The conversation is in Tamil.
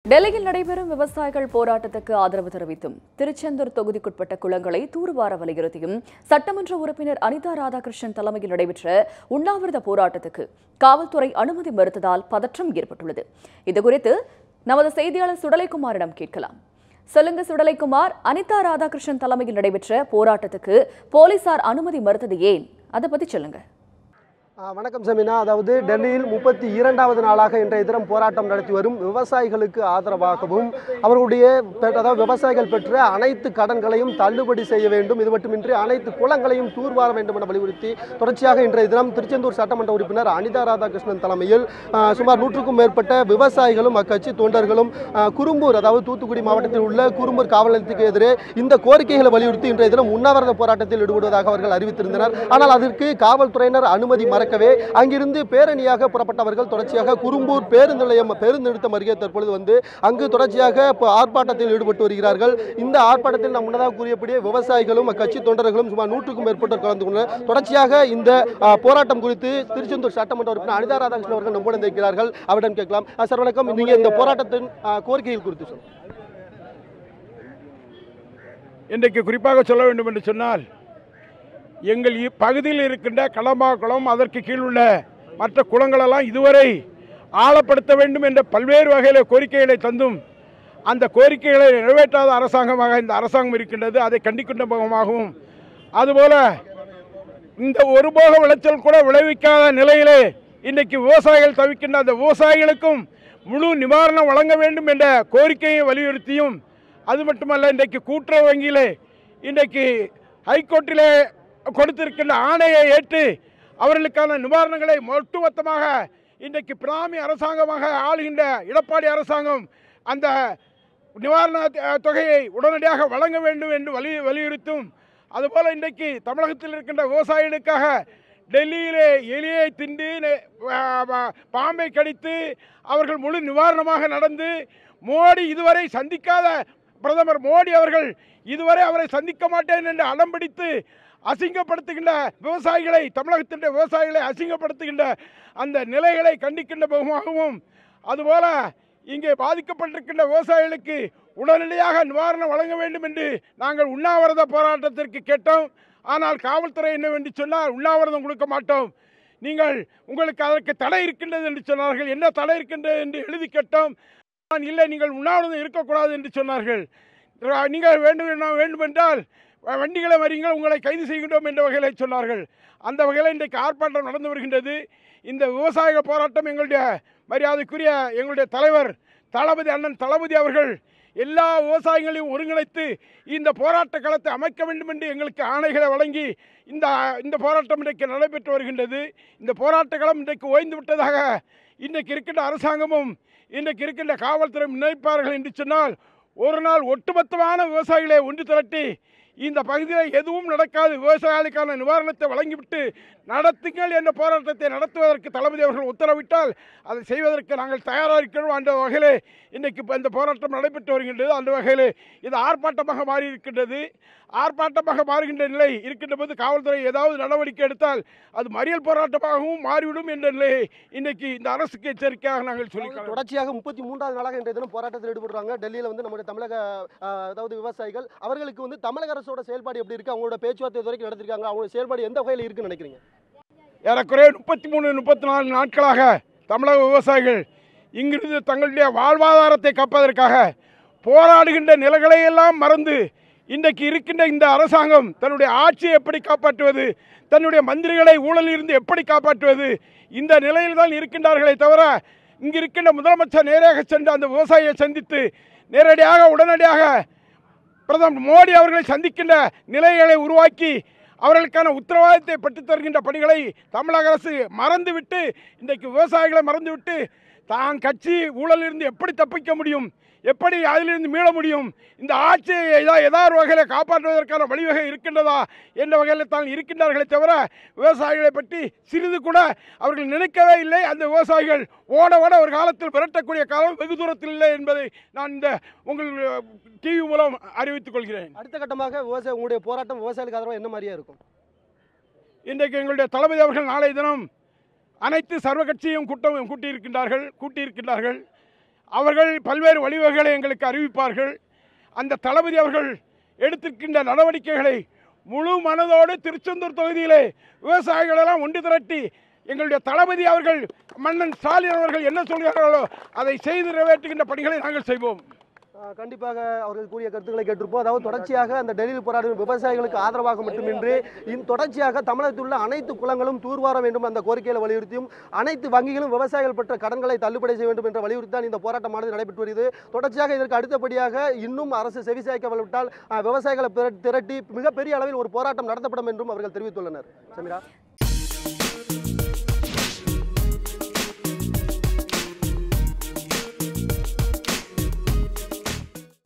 டெல்லியில் நடைபெறும் விவசாயிகள் போராட்டத்துக்கு ஆதரவு தெரிவித்தும் திருச்செந்தூர் தொகுதிக்குட்பட்ட குளங்களை தூர்வார வலியுறுத்தியும் சட்டமன்ற உறுப்பினர் அனிதா ராதாகிருஷ்ணன் தலைமையில் நடைபெற்ற உண்ணாவிரத போராட்டத்துக்கு காவல்துறை அனுமதி மறுத்ததால் பதற்றம் ஏற்பட்டுள்ளது. இதுகுறித்து நமது செய்தியாளர் சுடலைக்குமாரிடம் கேட்கலாம். சொல்லுங்க சுடலைக்குமார், அனிதா ராதாகிருஷ்ணன் தலைமையில் நடைபெற்ற போராட்டத்துக்கு போலீசார் அனுமதி மறுத்தது ஏன்? அதை பத்தி சொல்லுங்க. வணக்கம் சமினா. அதாவது டெல்லியில் 32வது நாளாக இன்றைய தினம் போராட்டம் நடத்தி வரும் விவசாயிகளுக்கு ஆதரவாகவும் அவர்களுடைய விவசாயிகள் பெற்ற அனைத்து கடன்களையும் தள்ளுபடி செய்ய வேண்டும், இது மட்டுமின்றி அனைத்து குளங்களையும் தூர்வார வேண்டும் என வலியுறுத்தி தொடர்ச்சியாக இன்றைய தினம் திருச்செந்தூர் சட்டமன்ற உறுப்பினர் அனிதா ராதாகிருஷ்ணன் தலைமையில் சுமார் 100க்கும் மேற்பட்ட விவசாயிகளும் அக்கட்சி தொண்டர்களும் குரும்பூர், அதாவது தூத்துக்குடி மாவட்டத்தில் உள்ள குரும்பூர் காவல் நிலையத்துக்கு எதிரே இந்த கோரிக்கைகளை வலியுறுத்தி இன்றைய தினம் உண்ணாவிரத போராட்டத்தில் ஈடுபடுவதாக அவர்கள் அறிவித்திருந்தனர். ஆனால் அதற்கு காவல்துறையினர் அனுமதி அங்கிருந்து பேரணியாக புறப்பட்டவர்கள் தொடர்ச்சியாக குரும்பூர் பேருந்து நிறுத்தம் அருகே தற்பொழுது வந்து அங்கு தொடர்ச்சியாக ஆர்ப்பாட்டத்தில் ஈடுபட்டு வருகிறார்கள். இந்த ஆர்ப்பாட்டத்தில் நாம் முன்னதாக கூறியபடியே விவசாயிகளும் கட்சி தொண்டர்களும் சுமார் 100க்கும் மேற்பட்டோர் கலந்து கொண்டனர். தொடர்ச்சியாக இந்த போராட்டம் குறித்து திருச்செந்தூர் சட்டமன்ற உறுப்பினர் அனிதா ராதாகிருஷ்ணன் அவர்கள் நம்முடன் இருக்கிறார்கள். அவரிடம் கேட்கலாம். சார் வணக்கம். நீங்க இந்த போராட்டத்தின் கோரிக்கைகள் குறித்து சொல்லுங்க. இன்றைக்கு குறிப்பாக சொல்ல வேண்டும் என்று சொன்னால், எங்கள் பகுதியில் இருக்கின்ற களம்பா குளம், அதற்கு கீழ் உள்ள மற்ற குளங்களெல்லாம் இதுவரை ஆழப்படுத்த வேண்டும் என்ற பல்வேறு வகையில் கோரிக்கைகளை தந்தும் அந்த கோரிக்கைகளை நிறைவேற்றாத அரசாங்கமாக இந்த அரசாங்கம் இருக்கின்றது. அதை கண்டிக்கின்ற முகமாகவும், அதுபோல இந்த ஒருபோக விளைச்சல் கூட விளைவிக்காத நிலையிலே இன்றைக்கு விவசாயிகள் தவிக்கின்ற அந்த விவசாயிகளுக்கும் முழு நிவாரணம் வழங்க வேண்டும் என்ற கோரிக்கையை வலியுறுத்தியும், அது மட்டுமல்ல இன்றைக்கு கூட்டுறவு வங்கியிலே இன்றைக்கு ஹைகோர்ட்டிலே கொடுத்திருக்கின்ற ஆணையை ஏற்று அவர்களுக்கான நிவாரணங்களை ஒட்டுமொத்தமாக இன்றைக்கு பிராமி அரசாங்கமாக ஆளுகின்ற எடப்பாடி அரசாங்கம் அந்த நிவாரண தொகையை உடனடியாக வழங்க வேண்டும் என்று வலியுறுத்தும், அதுபோல் இன்றைக்கு தமிழகத்தில் இருக்கின்ற விவசாயிகளுக்காக டெல்லியிலே எலியை திண்டு பாம்பை கடித்து அவர்கள் முழு நிவாரணமாக நடந்து மோடி இதுவரை சந்திக்காத பிரதமர் மோடி அவர்கள் இதுவரை அவரை சந்திக்க மாட்டேன் என்று அடம்பிடித்து அசிங்கப்படுத்துகின்ற விவசாயிகளை, தமிழகத்தின் விவசாயிகளை அசிங்கப்படுத்துகின்ற அந்த நிலைகளை கண்டிக்கின்ற முகமாகவும், அதுபோல இங்கே பாதிக்கப்பட்டிருக்கின்ற விவசாயிகளுக்கு உடனடியாக நிவாரணம் வழங்க வேண்டும் என்று நாங்கள் உண்ணாவிரத போராட்டத்திற்கு கேட்டோம். ஆனால் காவல்துறை என்னவென்று சொன்னால், உண்ணாவிரதம் கொடுக்க மாட்டோம், நீங்கள் உங்களுக்கு அதற்கு தடை இருக்கின்றது என்று சொன்னார்கள். என்ன தடை இருக்கின்றது என்று எழுதி கேட்டோம். இல்லை, நீங்கள் உண்ணாவிரதம் இருக்கக்கூடாது என்று சொன்னார்கள். நீங்கள் வேண்டுமென்றால் வண்டிகளை மறியுங்கள், உங்களை கைது செய்கின்றோம் என்ற வகையில் சொன்னார்கள். அந்த வகையில் இன்றைக்கு ஆர்ப்பாட்டம் நடந்து வருகின்றது. இந்த விவசாய போராட்டம் எங்களுடைய மரியாதைக்குரிய எங்களுடைய தலைவர் அண்ணன் தளபதி அவர்கள் எல்லா விவசாயிகளையும் ஒருங்கிணைத்து இந்த போராட்ட களத்தை அமைக்க வேண்டும் என்று எங்களுக்கு ஆணைகளை வழங்கி இந்த போராட்டம் இன்றைக்கு நடைபெற்று வருகின்றது. இந்த போராட்ட களம் இன்றைக்கு ஓய்ந்து விட்டதாக இன்றைக்கு இருக்கின்ற அரசாங்கமும் இன்றைக்கு இருக்கின்ற காவல்துறை நினைப்பார்கள் என்று சொன்னால், ஒரு நாள் ஒட்டுமொத்தமான விவசாயிகளை ஒன்று திரட்டி இந்த பகுதியில் எதுவும் நடக்காது, விவசாயிகளுக்கான நிவாரணத்தை வழங்கிவிட்டு நடத்துங்கள் என்ற போராட்டத்தை நடத்துவதற்கு தளபதி அவர்கள் உத்தரவிட்டால் அதை செய்வதற்கு நாங்கள் தயாராக இருக்கிறோம். அந்த வகையில் இன்றைக்கு இந்த போராட்டம் நடைபெற்று வருகின்றது. அந்த வகையில் இது ஆர்ப்பாட்டமாக மாறி இருக்கின்றது. ஆர்ப்பாட்டமாக மாறுகின்ற நிலை இருக்கின்ற போது காவல்துறை ஏதாவது நடவடிக்கை எடுத்தால் அது மறியல் போராட்டமாகவும் மாறிவிடும் என்ற நிலையை இன்றைக்கு இந்த அரசுக்கு எச்சரிக்கையாக நாங்கள் சொல்லிக்கிறோம். தொடர்ச்சியாக 33வது நாளாக இன்றைய தினம் போராட்டத்தில் ஈடுபடுறாங்க. டெல்லியில் வந்து நம்முடைய தமிழக விவசாயிகள் அவர்களுக்கு வந்து தமிழக அரசோட செயல்பாடு எப்படி இருக்கு, அவங்களோட பேச்சுவார்த்தை வரைக்கும் நடத்திருக்காங்க, அவங்களோட செயல்பாடு எந்த வகையில் இருக்குன்னு நினைக்கிறீங்க? ஏறக்குறைய 33-34 நாட்களாக தமிழக விவசாயிகள் இங்கிருந்து தங்களுடைய வாழ்வாதாரத்தை காப்பதற்காக போராடுகின்ற நிலைகளை எல்லாம் மறந்து இன்றைக்கு இருக்கின்ற இந்த அரசாங்கம் தன்னுடைய ஆட்சியை எப்படி காப்பாற்றுவது, தன்னுடைய மந்திரிகளை ஊழலில் இருந்து எப்படி காப்பாற்றுவது, இந்த நிலையில் தான் இருக்கின்றார்களே தவிர இங்கு இருக்கின்ற முதலமைச்சர் நேராக சென்று அந்த விவசாயியை சந்தித்து நேரடியாக உடனடியாக பிரதமர் மோடி அவர்களை சந்திக்கின்ற நிலைகளை உருவாக்கி அவர்களுக்கான உத்தரவாதத்தை பெற்றுத் தருகின்ற பணிகளை தமிழக அரசு மறந்துவிட்டு, இன்றைக்கு விவசாயிகளை மறந்துவிட்டு தான் கட்சி ஊழலிருந்து எப்படி தப்பிக்க முடியும், எப்படி அதிலிருந்து மீள முடியும், இந்த ஆட்சியை ஏதாவது வகையில் காப்பாற்றுவதற்கான வழிவகை இருக்கின்றதா என்ற வகையில் தான் இருக்கின்றார்களே தவிர விவசாயிகளை பற்றி சிறிது கூட அவர்கள் நினைக்கவே இல்லை. அந்த விவசாயிகள் ஓட ஒரு காலத்தில் விரட்டக்கூடிய காலம் வெகு தூரத்தில் இல்லை என்பதை நான் இந்த உங்கள் டிவி மூலம் அறிவித்துக் கொள்கிறேன். அடுத்த கட்டமாக உங்களுடைய போராட்டம் விவசாயிகளுக்கு ஆதரவாக என்ன மாதிரியா இருக்கும்? இன்றைக்கு எங்களுடைய தளபதி அவர்கள் நாளை தினம் அனைத்து சர்வ கட்சியும் கூட்டியிருக்கின்றார்கள். அவர்கள் பல்வேறு வழிவகைகளை எங்களுக்கு அறிவிப்பார்கள். அந்த தளபதி அவர்கள் எடுத்திருக்கின்ற நடவடிக்கைகளை முழு மனதோடு திருச்செந்தூர் தொகுதியிலே விவசாயிகளெல்லாம் ஒன்று திரட்டி எங்களுடைய தளபதி அவர்கள் மன்னன் ஸ்டாலின் அவர்கள் என்ன சொல்கிறார்களோ அதை செய்து நிறைவேற்றுகின்ற பணிகளை நாங்கள் செய்வோம். கண்டிப்பாக அவர்கள் கூறிய கருத்துக்களை கேட்டிருப்போம். அதாவது தொடர்ச்சியாக அந்த டெல்லியில் போராடும் விவசாயிகளுக்கு ஆதரவாக மட்டுமின்றி தொடர்ச்சியாக தமிழகத்தில் உள்ள அனைத்து குளங்களும் தூர்வார வேண்டும் அந்த கோரிக்கைகளை வலியுறுத்தியும் அனைத்து வங்கிகளும் விவசாயிகள் பெற்ற கடன்களை தள்ளுபடி செய்ய வேண்டும் என்ற வலியுறுத்தி தான் இந்த போராட்டமானது நடைபெற்று வருகிறது. தொடர்ச்சியாக இதற்கு அடுத்தபடியாக இன்னும் அரசு செவிசாய்க்கவிட்டால் விவசாயிகளை திரட்டி மிகப்பெரிய அளவில் ஒரு போராட்டம் நடத்தப்படும் என்றும் அவர்கள் தெரிவித்துள்ளனர். சமீரா.